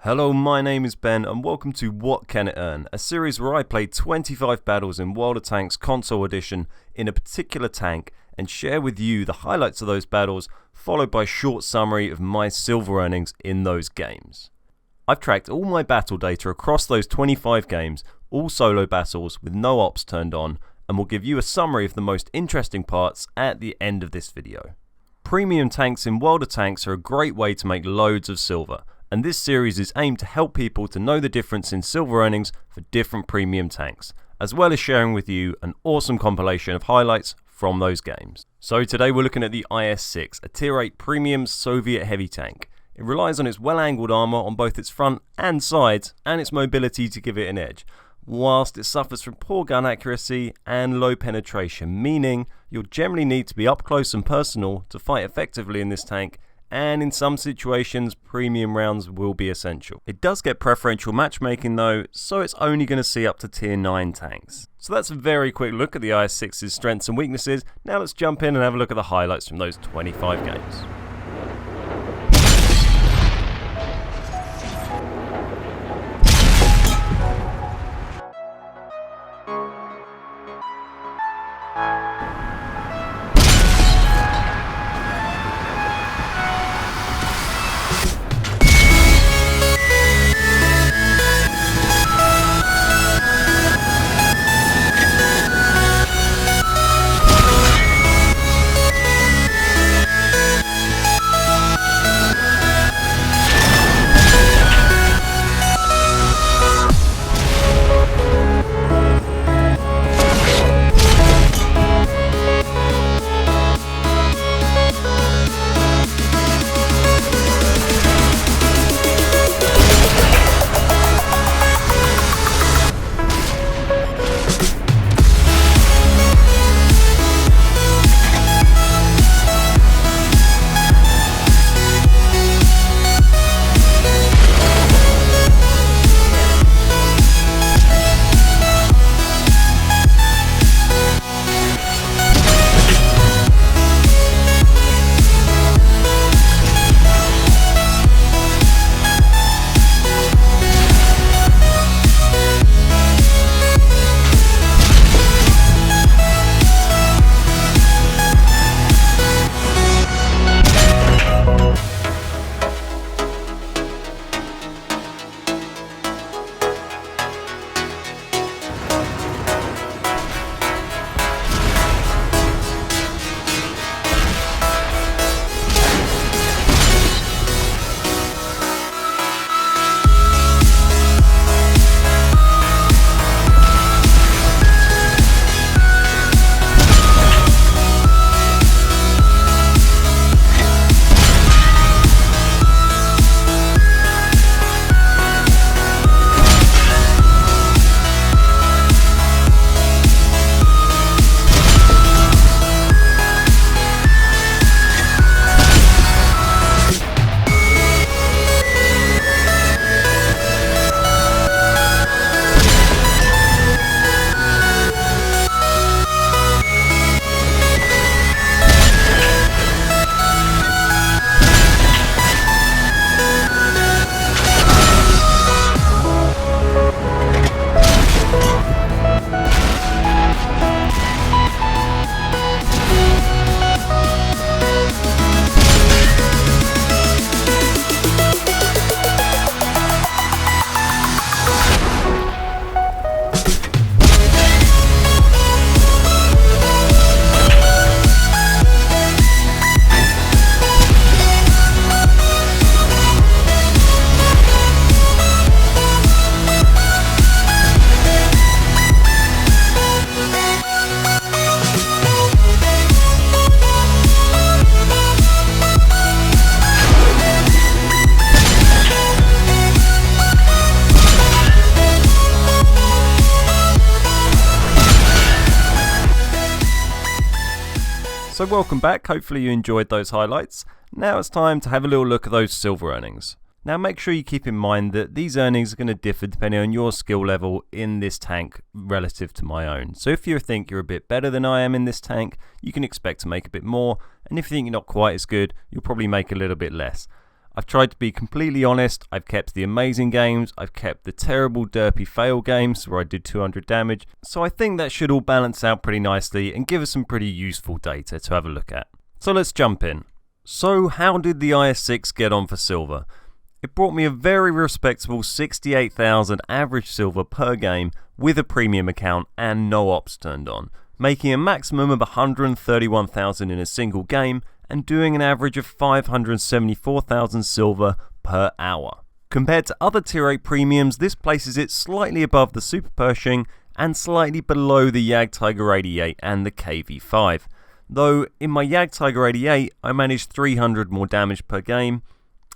Hello, my name is Ben and welcome to What Can It Earn, a series where I play 25 battles in World of Tanks Console Edition in a particular tank and share with you the highlights of those battles, followed by a short summary of my silver earnings in those games. I've tracked all my battle data across those 25 games, all solo battles with no ops turned on, and will give you a summary of the most interesting parts at the end of this video. Premium tanks in World of Tanks are a great way to make loads of silver, and this series is aimed to help people to know the difference in silver earnings for different premium tanks, as well as sharing with you an awesome compilation of highlights from those games. So today we're looking at the IS-6, a tier 8 premium Soviet heavy tank. It relies on its well-angled armour on both its front and sides, and its mobility to give it an edge, whilst it suffers from poor gun accuracy and low penetration, meaning you'll generally need to be up close and personal to fight effectively in this tank, and in some situations premium rounds will be essential. It does get preferential matchmaking though, so it's only going to see up to tier 9 tanks. So that's a very quick look at the IS-6's strengths and weaknesses. Now let's jump in and have a look at the highlights from those 25 games. So welcome back, hopefully you enjoyed those highlights. Now it's time to have a little look at those silver earnings. Now make sure you keep in mind that these earnings are going to differ depending on your skill level in this tank relative to my own. So if you think you're a bit better than I am in this tank, you can expect to make a bit more, and if you think you're not quite as good, you'll probably make a little bit less. I've tried to be completely honest. I've kept the amazing games, I've kept the terrible derpy fail games where I did 200 damage, so I think that should all balance out pretty nicely and give us some pretty useful data to have a look at. So let's jump in. So how did the IS-6 get on for silver? It brought me a very respectable 68,000 average silver per game with a premium account and no ops turned on, making a maximum of 131,000 in a single game and doing an average of 574,000 silver per hour. Compared to other tier 8 premiums, this places it slightly above the Super Pershing and slightly below the Jagdtiger 88 and the KV5. Though in my Jagdtiger 88 I managed 300 more damage per game,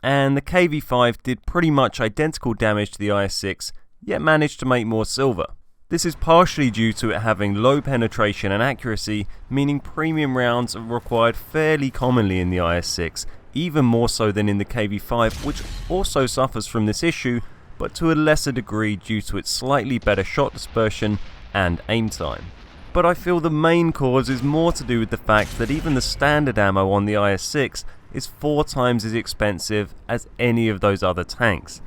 and the KV5 did pretty much identical damage to the IS-6, yet managed to make more silver. This is partially due to it having low penetration and accuracy, meaning premium rounds are required fairly commonly in the IS-6, even more so than in the KV5, which also suffers from this issue, but to a lesser degree due to its slightly better shot dispersion and aim time. But I feel the main cause is more to do with the fact that even the standard ammo on the IS-6 is 4 times as expensive as any of those other tanks.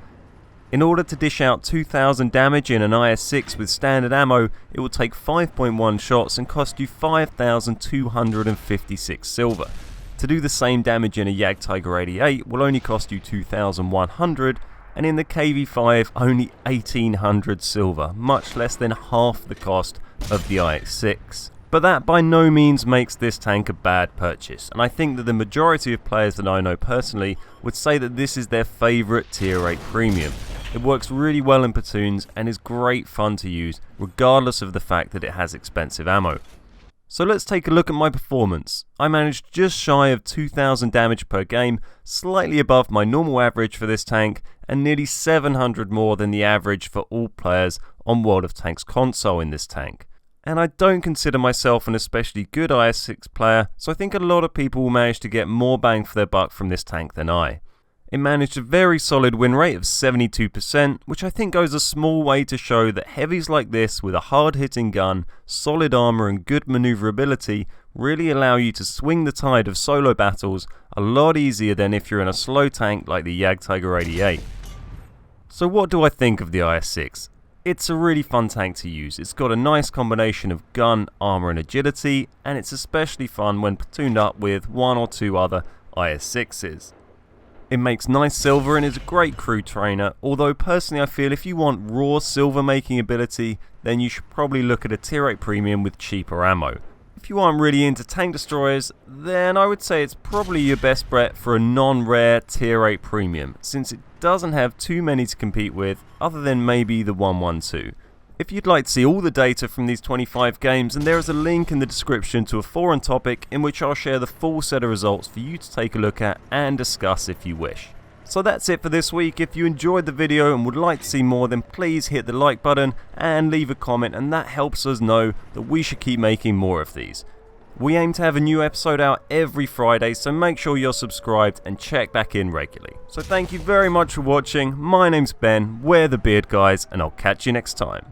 In order to dish out 2,000 damage in an IS-6 with standard ammo, it will take 5.1 shots and cost you 5,256 silver. To do the same damage in a Jagdtiger 88 will only cost you 2,100, and in the KV5 only 1,800 silver, much less than half the cost of the IS-6. But that by no means makes this tank a bad purchase, and I think that the majority of players that I know personally would say that this is their favourite tier 8 premium. It works really well in platoons and is great fun to use, regardless of the fact that it has expensive ammo. So let's take a look at my performance. I managed just shy of 2,000 damage per game, slightly above my normal average for this tank, and nearly 700 more than the average for all players on World of Tanks console in this tank. And I don't consider myself an especially good IS-6 player, so I think a lot of people will manage to get more bang for their buck from this tank than I. It managed a very solid win rate of 72%, which I think goes a small way to show that heavies like this with a hard-hitting gun, solid armor and good maneuverability really allow you to swing the tide of solo battles a lot easier than if you're in a slow tank like the Jagdtiger 88. So what do I think of the IS-6? It's a really fun tank to use. It's got a nice combination of gun, armor and agility, and it's especially fun when platooned up with 1 or 2 other IS-6s. It makes nice silver and is a great crew trainer, although personally I feel if you want raw silver making ability, then you should probably look at a tier 8 premium with cheaper ammo. If you aren't really into tank destroyers, then I would say it's probably your best bet for a non-rare tier 8 premium, since it doesn't have too many to compete with other than maybe the 112. If you'd like to see all the data from these 25 games, then there is a link in the description to a forum topic in which I'll share the full set of results for you to take a look at and discuss if you wish. So that's it for this week. If you enjoyed the video and would like to see more, then please hit the like button and leave a comment, and that helps us know that we should keep making more of these. We aim to have a new episode out every Friday, so make sure you're subscribed and check back in regularly. So thank you very much for watching. My name's Ben, we're the Beard Guys, and I'll catch you next time.